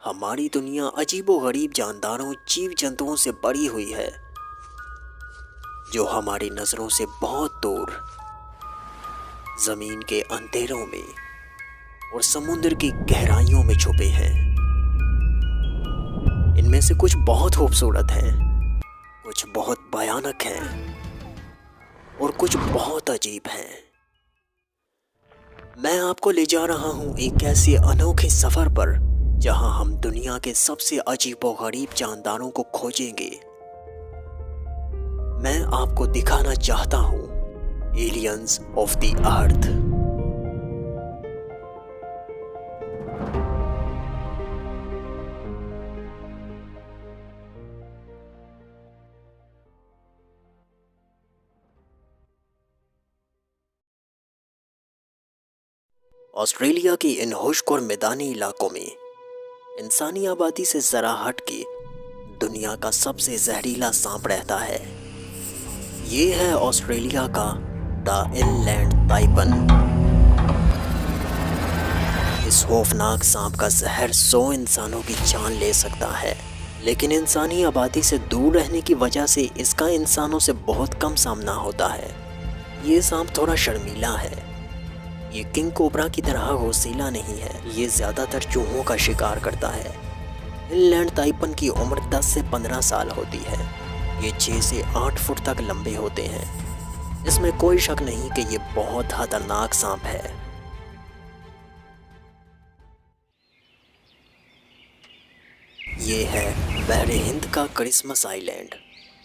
हमारी दुनिया अजीबोगरीब जानदारों जीव जंतुओं से बड़ी हुई है जो हमारी नज़रों से बहुत दूर ज़मीन के अंधेरों में और समुद्र की गहराइयों में छुपे हैं। इनमें से कुछ बहुत खूबसूरत हैं, कुछ बहुत भयानक हैं और कुछ बहुत अजीब हैं। मैं आपको ले जा रहा हूँ एक ऐसे अनोखे सफ़र पर जहाँ हम दुनिया के सबसे अजीबोगरीब जानदारों को खोजेंगे। मैं आपको दिखाना चाहता हूँ aliens of the earth. Australia के इन खुश्क और मैदानी इलाकों में इंसानी आबादी से ज़रा हट के दुनिया का सबसे जहरीला सांप रहता है। ये है ऑस्ट्रेलिया का द इनलैंड ताइपन। इस खौफनाक सांप का जहर 100 इंसानों की जान ले सकता है, लेकिन इंसानी आबादी से दूर रहने की वजह से इसका इंसानों से बहुत कम सामना होता है। ये सांप थोड़ा शर्मीला है। ये किंग कोबरा की तरह घोंसीला नहीं है। ये ज़्यादातर चूहों का शिकार करता है। इनलैंड ताइपन की उम्र 10 से 15 साल होती है। ये 6 से 8 फुट तक लंबे होते हैं। इसमें कोई शक नहीं कि ये बहुत खतरनाक सांप है। ये है बहरे हिंद का क्रिसमस आइलैंड।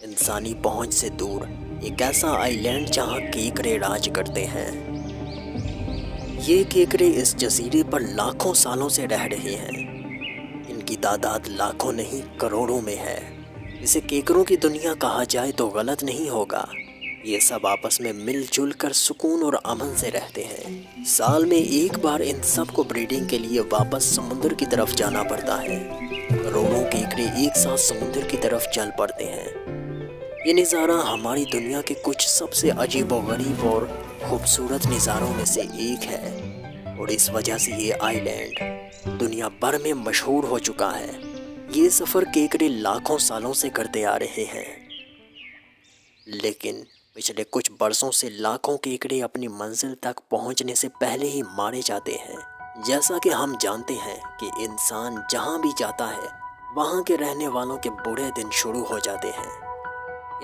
इंसानी पहुंच से दूर एक ऐसा आइलैंड जहां केकड़े राज करते हैं। ये केकड़े इस जजीरे पर लाखों सालों से रह रहे हैं। इनकी तादाद लाखों नहीं करोड़ों में है। इसे केकड़ों की दुनिया कहा जाए तो गलत नहीं होगा। ये सब आपस में मिलजुल कर सुकून और अमन से रहते हैं। साल में एक बार इन सब को ब्रीडिंग के लिए वापस समुद्र की तरफ जाना पड़ता है। करोड़ों केकड़े एक साथ समुद्र की तरफ चल पड़ते हैं। ये नज़ारा हमारी दुनिया के कुछ सबसे अजीबोगरीब और खूबसूरत नज़ारों में से एक है और इस वजह से ये आइलैंड दुनिया भर में मशहूर हो चुका है। ये सफ़र केकड़े लाखों सालों से करते आ रहे हैं, लेकिन पिछले कुछ बरसों से लाखों केकड़े अपनी मंजिल तक पहुंचने से पहले ही मारे जाते हैं। जैसा कि हम जानते हैं कि इंसान जहां भी जाता है वहां के रहने वालों के बुरे दिन शुरू हो जाते हैं।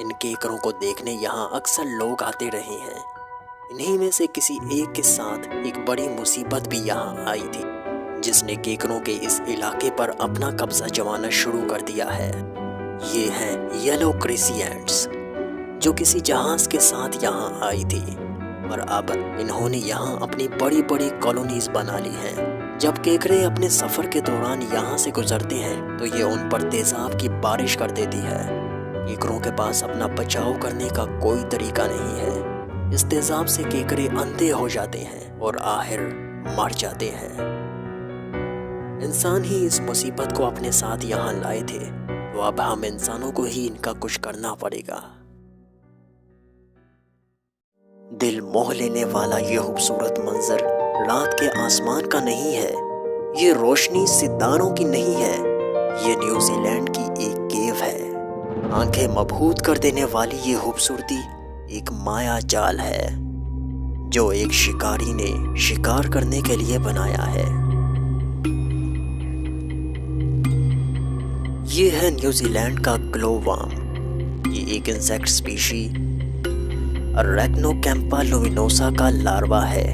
इन केकड़ों को देखने यहाँ अक्सर लोग आते रहे हैं। इन्हीं में से किसी एक के साथ एक बड़ी मुसीबत भी यहाँ आई थी, जिसने केकड़ों के इस इलाके पर अपना कब्जा जमाना शुरू कर दिया है। ये हैं येलो क्रेसी एंट्स, जो किसी जहाज के साथ यहाँ आई थी और अब इन्होंने यहाँ अपनी बड़ी बड़ी कॉलोनीज बना ली हैं। जब केकड़े अपने सफ़र के दौरान यहाँ से गुजरते हैं तो ये उन पर तेज़ाब की बारिश कर देती है। केकड़ों के पास अपना बचाव करने का कोई तरीका नहीं है। इस तेज़ाब से केकड़े अंधे हो जाते हैं और आखिर मर जाते हैं। इंसान ही इस मुसीबत को अपने साथ यहाँ लाए थे, तो अब हम इंसानों को ही इनका कुछ करना पड़ेगा। दिल मोह लेने वाला ये खूबसूरत मंजर रात के आसमान का नहीं है। ये रोशनी सितारों की नहीं है। ये न्यूजीलैंड की एक केव है। आंखें मबहूत कर देने वाली ये खूबसूरती एक माया जाल है जो एक शिकारी ने शिकार करने के लिए बनाया है। ये है न्यूजीलैंड का ग्लोवार्म। ये एक इंसेक्ट स्पीशी अरेक्नोकैम्पा लुमिनोसा का लार्वा है।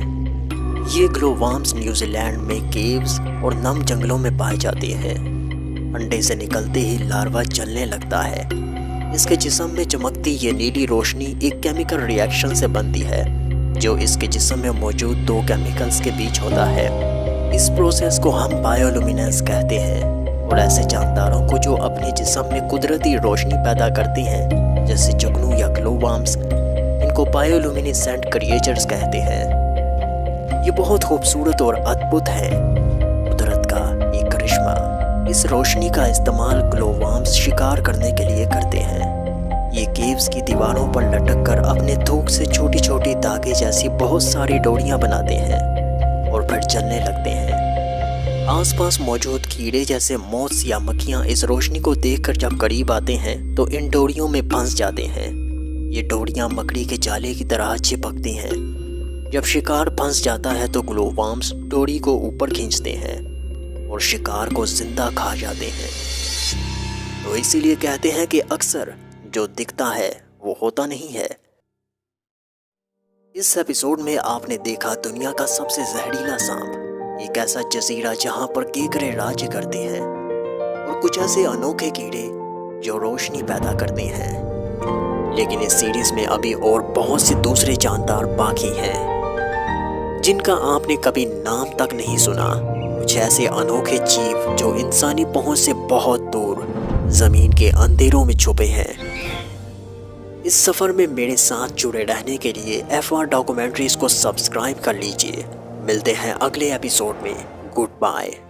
ये ग्लोवार्म्स न्यूजीलैंड में केव्स और नम जंगलों में पाए जाते हैं। अंडे से निकलते ही लार्वा जलने लगता है। इसके जिस्म में चमकती ये नीली रोशनी एक केमिकल रिएक्शन से बनती है जो इसके जिस्म में मौजूद 2 केमिकल्स के बीच होता है। इस प्रोसेस को हम बायोलुमिनेंस कहते हैं और ऐसे जानदारों को जो अपने जिस्म में कुदरती रोशनी पैदा करते हैं, जैसे जुगनू या ग्लोवार्म्स, इनको बायोलुमिनेसेंट क्रिएचर्स कहते हैं। ये बहुत खूबसूरत और अद्भुत है। कुदरत का एक करिश्मा। इस रोशनी का इस्तेमाल ग्लोवार्म्स शिकार करने के लिए करते हैं। ये केव्स की दीवारों पर लटक कर अपने थूक से छोटी छोटी धागे जैसी बहुत सारी डोरियां बनाते हैं और फिर जलने लगते हैं। आसपास मौजूद कीड़े जैसे मौस या मक्खियाँ इस रोशनी को देखकर जब करीब आते हैं तो इन डोरियों में फंस जाते हैं। ये डोरियाँ मकड़ी के जाले की तरह चिपकती हैं। जब शिकार फंस जाता है तो ग्लोवर्म्स डोरी को ऊपर खींचते हैं और शिकार को जिंदा खा जाते हैं। तो इसीलिए कहते हैं कि अक्सर जो दिखता है वो होता नहीं है। इस एपिसोड में आपने देखा दुनिया का सबसे जहरीला सांप, एक ऐसा जजीरा जहां पर केकड़े राज्य करते हैं और कुछ ऐसे अनोखे कीड़े जो रोशनी पैदा करते हैं। लेकिन इस सीरीज में अभी और बहुत से दूसरे जानदार बाकी हैं जिनका आपने कभी नाम तक नहीं सुना। कुछ ऐसे अनोखे जीव जो इंसानी पहुंच से बहुत दूर जमीन के अंधेरों में छुपे हैं। इस सफर में मेरे साथ जुड़े रहने के लिए FR डॉक्यूमेंट्रीज को सब्सक्राइब कर लीजिए। मिलते हैं अगले एपिसोड में। Good bye.